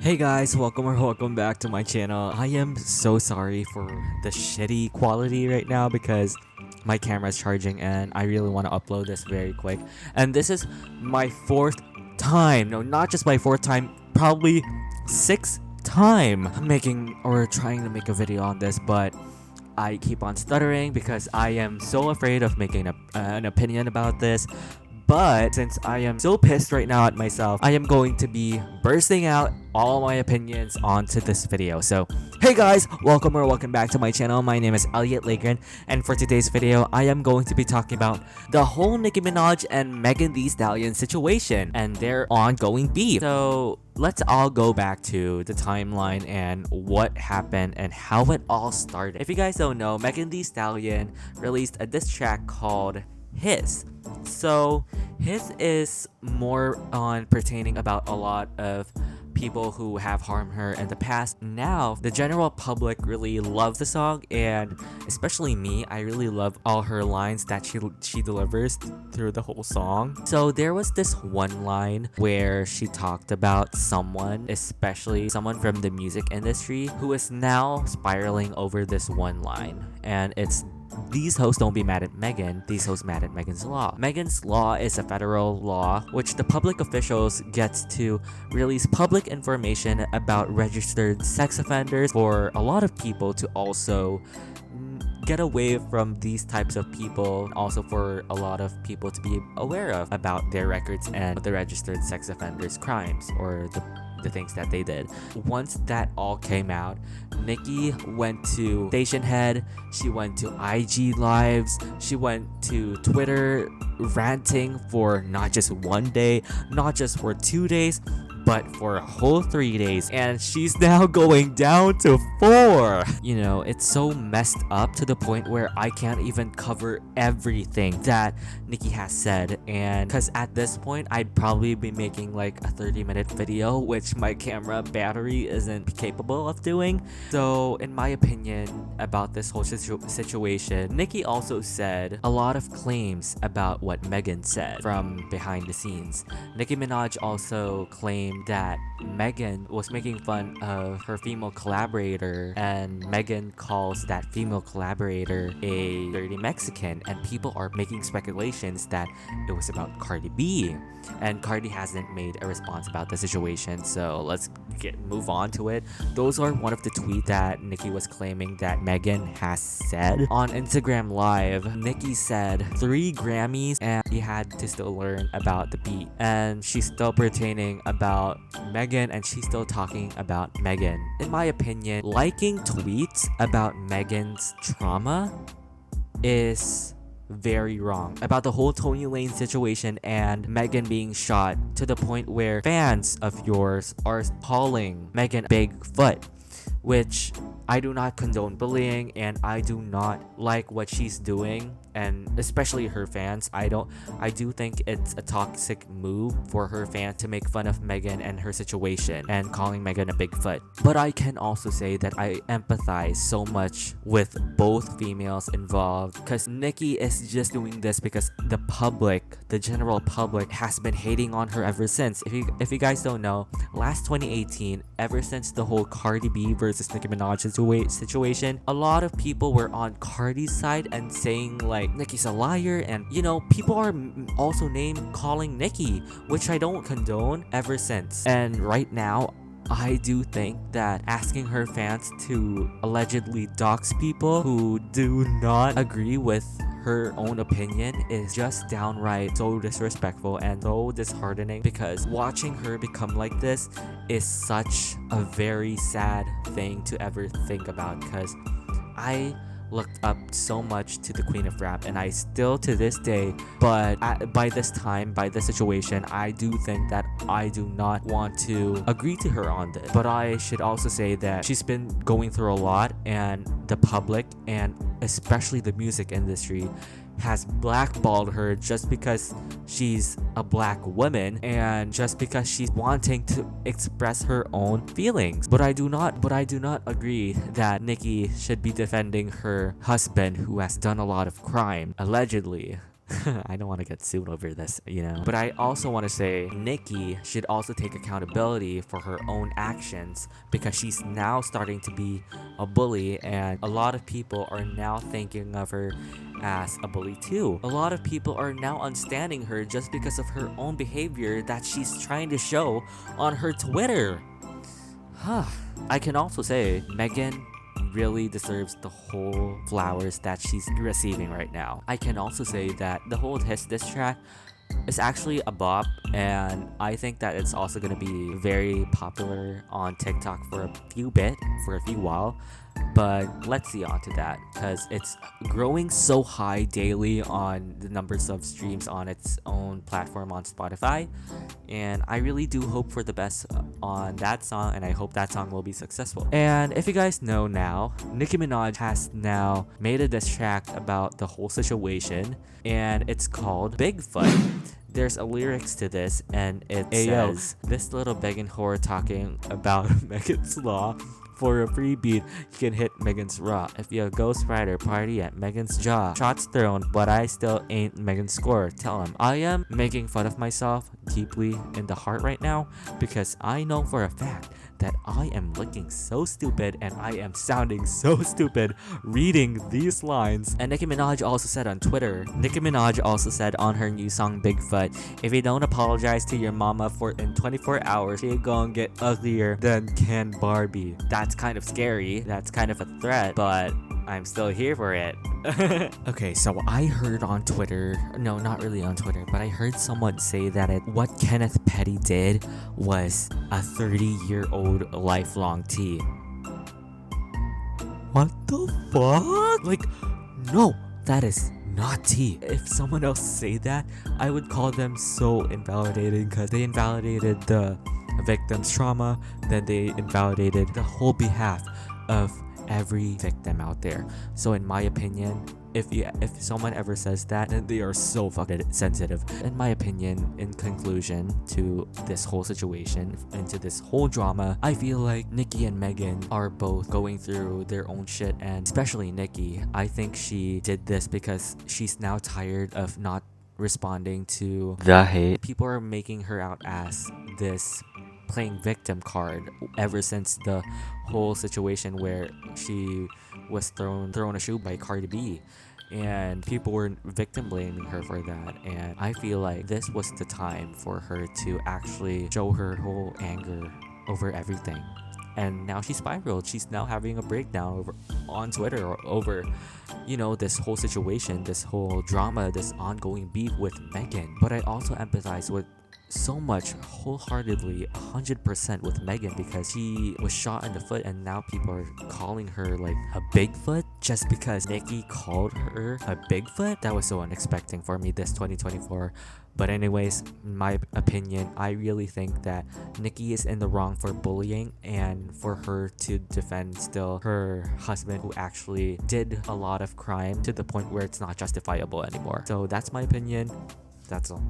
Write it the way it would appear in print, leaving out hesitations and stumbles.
Hey guys, welcome back to my channel. I am so sorry for the shitty quality right now because my camera is charging and I really want to upload this very quick. And this is my fourth time, no, not just my fourth time, probably sixth time making or trying to make a video on this, but I keep on stuttering because I am so afraid of making an opinion about this. But since I am so pissed right now at myself, I am going to be bursting out all my opinions onto this video. So, hey guys, welcome back to my channel. My name is Elliot Lagren, and for today's video, I am going to be talking about the whole Nicki Minaj and Megan Thee Stallion situation and their ongoing beef. So, let's all go back to the timeline and what happened and how it all started. If you guys don't know, Megan Thee Stallion released a diss track called His. So his is more on pertaining about a lot of people who have harmed her in the past. Now the general public really loves the song, and especially me, I really love all her lines that she delivers through the whole song. So there was this one line where she talked about someone, especially someone from the music industry, who is now spiraling over this one line, and it's "These hoes don't be mad at Megan, these hoes mad at Megan's Law." Megan's Law is a federal law which the public officials gets to release public information about registered sex offenders for a lot of people to also get away from these types of people, also for a lot of people to be aware of about their records and the registered sex offenders' crimes or the things that they did. Once that all came out, Nicki went to Station Head, she went to IG Lives, she went to Twitter ranting for not just one day, not just for 2 days, but for a whole 3 days, and she's now going down to 4. You know, it's so messed up to the point where I can't even cover everything that Nicki has said, and because at this point I'd probably be making like a 30-minute video, which my camera battery isn't capable of doing. So in my opinion about this whole situation, Nicki also said a lot of claims about what Megan said from behind the scenes. Nicki Minaj also claimed that Megan was making fun of her female collaborator, and Megan calls that female collaborator a dirty Mexican, and people are making speculations that it was about Cardi B, and Cardi hasn't made a response about the situation. So let's move on to it. Those are one of the tweets that Nicki was claiming that Megan has said. On Instagram Live, Nicki said 3 Grammys and he had to still learn about the beat, and she's still pertaining about Megan, and she's still talking about Megan. In my opinion, liking tweets about Megan's trauma is very wrong about the whole Tony Lane situation and Megan being shot, to the point where fans of yours are calling Megan Bigfoot, which I do not condone bullying, and I do not like what she's doing, and especially her fans. I do think it's a toxic move for her fans to make fun of Megan and her situation and calling Megan a Bigfoot. But I can also say that I empathize so much with both females involved, because Nicki is just doing this because the general public has been hating on her ever since. If you guys don't know, last 2018, ever since the whole Cardi B versus Nicki Minaj situation, a lot of people were on Cardi's side and saying like Nicki's a liar, and you know, people are also calling Nicki, which I don't condone ever since. And right now, I do think that asking her fans to allegedly dox people who do not agree with her own opinion is just downright so disrespectful and so disheartening, because watching her become like this is such a very sad thing to ever think about, because I looked up so much to the Queen of Rap, and I still to this day, but by this situation, I do think that I do not want to agree to her on this. But I should also say that she's been going through a lot, and the public and especially the music industry has blackballed her just because she's a black woman and just because she's wanting to express her own feelings. But I do not agree that Nicki should be defending her husband, who has done a lot of crime, allegedly. I don't want to get sued over this, you know. But I also want to say Nicki should also take accountability for her own actions, because she's now starting to be a bully, and a lot of people are now thinking of her as a bully too. A lot of people are now unstanding her just because of her own behavior that she's trying to show on her Twitter. I can also say Megan really deserves the whole flowers that she's receiving right now. I can also say that the whole diss track is actually a bop, and I think that it's also gonna be very popular on TikTok for a few while. But let's see on to that, because it's growing so high daily on the numbers of streams on its own platform on Spotify, and I really do hope for the best on that song, and I hope that song will be successful. And if you guys know now, Nicki Minaj has now made a diss track about the whole situation, and it's called Bigfoot. There's a lyrics to this, and it says, this little begging whore talking about Megan's Law. For a free beat, you can hit Megan's Raw. If you're a Ghost Rider, party at Megan's jaw. Shots thrown, but I still ain't Megan's score. Tell him I am making fun of myself deeply in the heart right now, because I know for a fact that I am looking so stupid and I am sounding so stupid reading these lines. And Nicki Minaj also said on Twitter, Nicki Minaj also said on her new song Bigfoot, if you don't apologize to your mama in 24 hours, she gonna get uglier than Ken Barbie. That's kind of scary. That's kind of a threat, but I'm still here for it. Okay, so I heard on Twitter, no, not really on Twitter, but I heard someone say that what Kenneth Petty did was a 30-year-old lifelong tea. What the fuck? Like, no, that is not tea. If someone else say that, I would call them so invalidating, because they invalidated the victim's trauma, then they invalidated the whole behalf of every victim out there. So in my opinion, if someone ever says that, then they are so fucking sensitive. In my opinion, in conclusion to this whole situation, into this whole drama, I feel like Nicki and Megan are both going through their own shit, and especially Nicki, I think she did this because she's now tired of not responding to the hate. People are making her out as this playing victim card ever since the whole situation where she was thrown a shoe by Cardi B, and people were victim blaming her for that. And I feel like this was the time for her to actually show her whole anger over everything. And now she spiraled. She's now having a breakdown on Twitter over, this whole situation, this whole drama, this ongoing beef with Megan. But I also empathize with so much wholeheartedly 100% with Megan, because she was shot in the foot, and now people are calling her like a Bigfoot just because Nicki called her a Bigfoot. That was so unexpected for me this 2024. But anyways, in my opinion, I really think that Nicki is in the wrong for bullying, and for her to defend still her husband, who actually did a lot of crime to the point where it's not justifiable anymore. So that's my opinion. That's all.